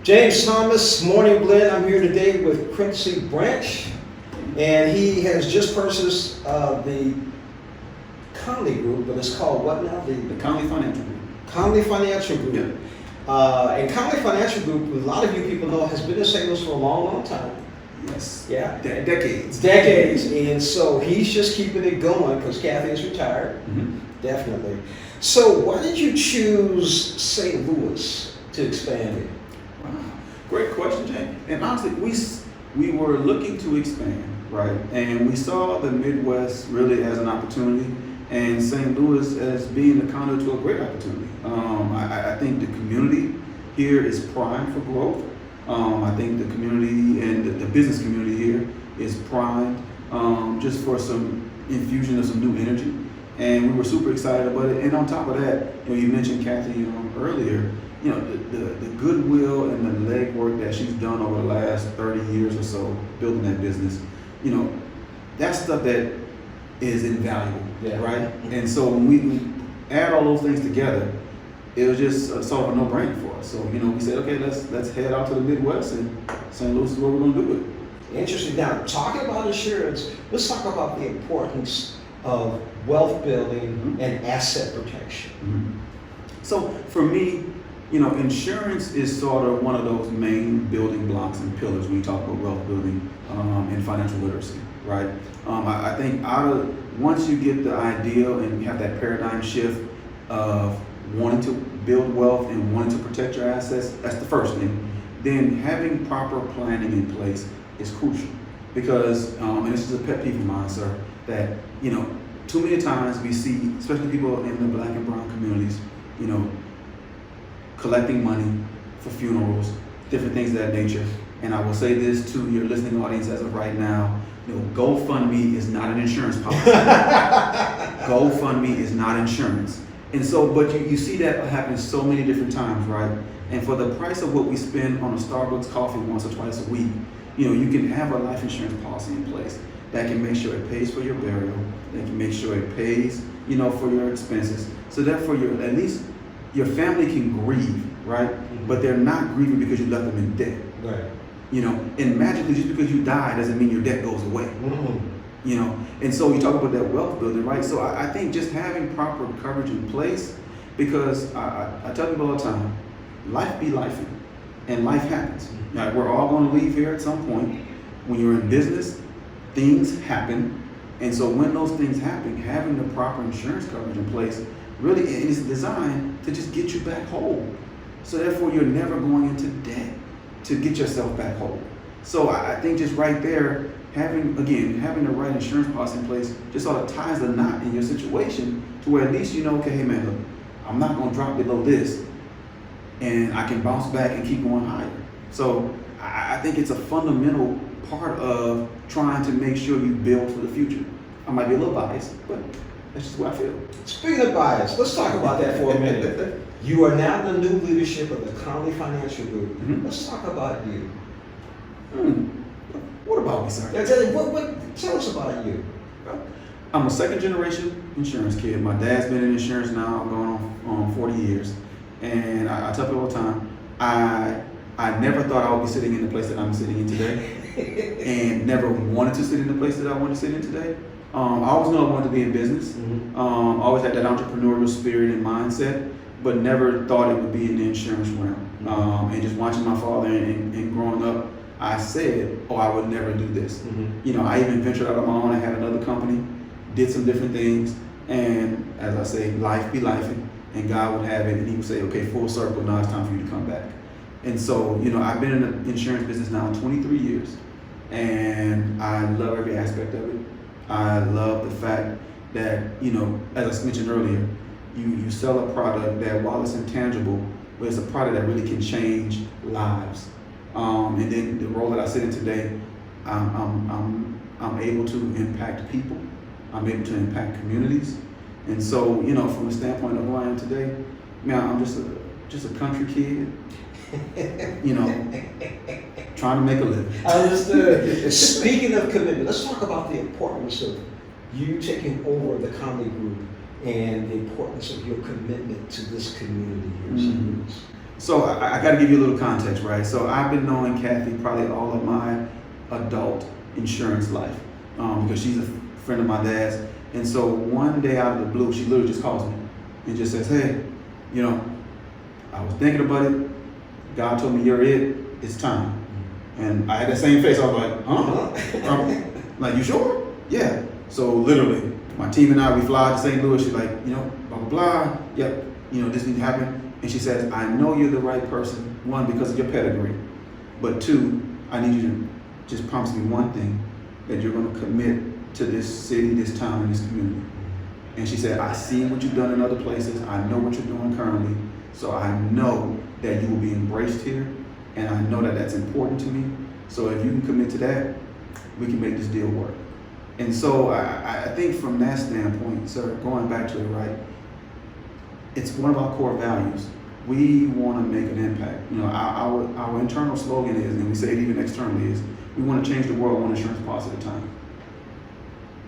James Thomas, Morning Blend. I'm here today with Quincy Branch, and he has just purchased the Conley Group, but it's called what now? The Conley Financial Group. Conley Financial Group. Yeah. And Conley Financial Group, a lot of you people know, has been in St. Louis for a long, long time. Yes. Yeah. Decades. Decades. And so he's just keeping it going because Kathy is retired. Mm-hmm. Definitely. So why did you choose St. Louis to expand in? Wow. Great question, Jay. And honestly, we were looking to expand, right? And we saw the Midwest really as an opportunity, and St. Louis as being the conduit to a great opportunity. I think the community here is primed for growth. I think the community and the business community here is primed just for some infusion of some new energy. And we were super excited about it. And on top of that, you mentioned Kathy earlier, the goodwill and the legwork that she's done over the last 30 years or so building that business, that's stuff that is invaluable, right? And so when we add all those things together, it was just sort of a no-brainer for us. So, we said, okay, let's head out to the Midwest, and St. Louis is where we're going to do it. Interesting. Now, talking about insurance, let's talk about the importance of wealth building and asset protection. Mm-hmm. So for me, insurance is sort of one of those main building blocks and pillars when you talk about wealth building and financial literacy, right? I think once you get the idea and you have that paradigm shift of wanting to build wealth and wanting to protect your assets, that's the first thing. Then having proper planning in place is crucial because, and this is a pet peeve of mine, sir, that, too many times we see, especially people in the black and brown communities, collecting money for funerals, different things of that nature. And I will say this to your listening audience as of right now, GoFundMe is not an insurance policy. GoFundMe is not insurance. And so, but you see that happen so many different times, right? And for the price of what we spend on a Starbucks coffee once or twice a week, you can have a life insurance policy in place that can make sure it pays for your burial, that can make sure it pays, for your expenses. So therefore, at least your family can grieve, right? Mm-hmm. But they're not grieving because you left them in debt. Right. And magically, just because you die doesn't mean your debt goes away. Mm-hmm. And so you talk about that wealth building, right? So I think just having proper coverage in place, because I tell people all the time, life be lifing, and life happens. Mm-hmm. Right? We're all going to leave here at some point. When you're in business, things happen. And so when those things happen, having the proper insurance coverage in place really is designed to just get you back whole. So therefore, you're never going into debt to get yourself back whole. So I think just right there, having the right insurance policy in place just sort of ties the knot in your situation to where at least okay, hey man, look, I'm not going to drop below this, and I can bounce back and keep going higher. So I think it's a fundamental part of trying to make sure you build for the future. I might be a little biased, but that's just what I feel. Speaking of bias, let's talk about that for a minute. You are now the new leadership of the Conley Financial Group. Mm-hmm. Let's talk about you. What about me, sir? Tell us about you. I'm a second generation insurance kid. My dad's been in insurance now going on 40 years. And I tell people all the time, I never thought I would be sitting in the place that I'm sitting in today and never wanted to sit in the place that I want to sit in today. I always knew I wanted to be in business. Mm-hmm. Always had that entrepreneurial spirit and mindset, but never thought it would be in the insurance realm. Mm-hmm. And just watching my father and growing up, I said, I would never do this. Mm-hmm. I even ventured out on my own. I had another company, did some different things. And as I say, life be lifing, and God would have it. And he would say, okay, full circle, now it's time for you to come back. And so, I've been in the insurance business now 23 years, and I love every aspect of it. I love the fact that, as I mentioned earlier, you sell a product that, while it's intangible, but it's a product that really can change lives. And then the role that I sit in today, I'm able to impact people. I'm able to impact communities. And so, from the standpoint of who I am today, I'm just a country kid, trying to make a living. Understood. Speaking of commitment, let's talk about the importance of you taking over the Conley Group and the importance of your commitment to this community here in St. Louis. So I got to give you a little context, right? So I've been knowing Kathy probably all of my adult insurance life because she's a friend of my dad's. And so one day out of the blue, she literally just calls me and just says, hey, you know, I was thinking about it. God told me you're it. It's time. And I had that same face. I was like, huh? Like, you sure? Yeah. So literally, my team and I, we fly to St. Louis. She's like, you know, blah, blah, blah. Yep. You know, this needs to happen. And she says, I know you're the right person. One, because of your pedigree. But two, I need you to just promise me one thing, that you're going to commit to this city, this town, and this community. And she said, I see what you've done in other places. I know what you're doing currently. So I know that you will be embraced here. And I know that that's important to me. So if you can commit to that, we can make this deal work. And so I think from that standpoint, sir, going back to it, right, it's one of our core values. We want to make an impact. You know, our internal slogan is, and we say it even externally, is we want to change the world one insurance policy at a time.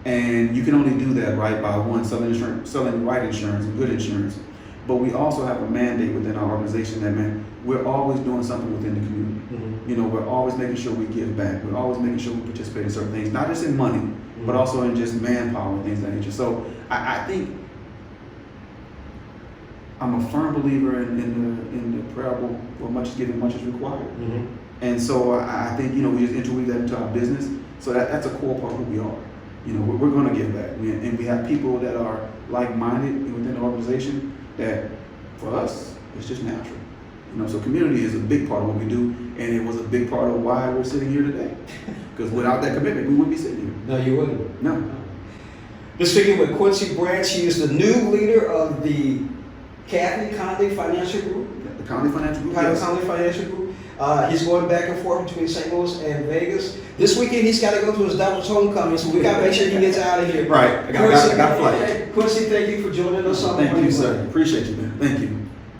And you can only do that, right, by one, selling the right insurance and good insurance. But we also have a mandate within our organization that, man, we're always doing something within the community. Mm-hmm. You know, we're always making sure we give back. We're always making sure we participate in certain things, not just in money, mm-hmm. but also in just manpower and things of that nature. So I think I'm a firm believer in the parable, where much is given, much is required. Mm-hmm. And so I think, you know, we just interweave that into our business. So that's a core part of who we are. You know, we're going to give back. And we have people that are like-minded within the organization that, for us, it's just natural. You know, so community is a big part of what we do, and it was a big part of why we're sitting here today. Because without that commitment, we wouldn't be sitting here. No, you wouldn't. No. We're speaking with Quincy Branch. He is the new leader of the Conley Financial Group. The Conley Financial Group. Yes. Conley Financial Group. He's going back and forth between St. Louis and Vegas. This weekend, he's got to go to his daughter's homecoming, so we got to make sure he gets out of here. Right. I got a flight. Quincy, thank you for joining us on the Thank you, sir. Appreciate you, man. Thank you.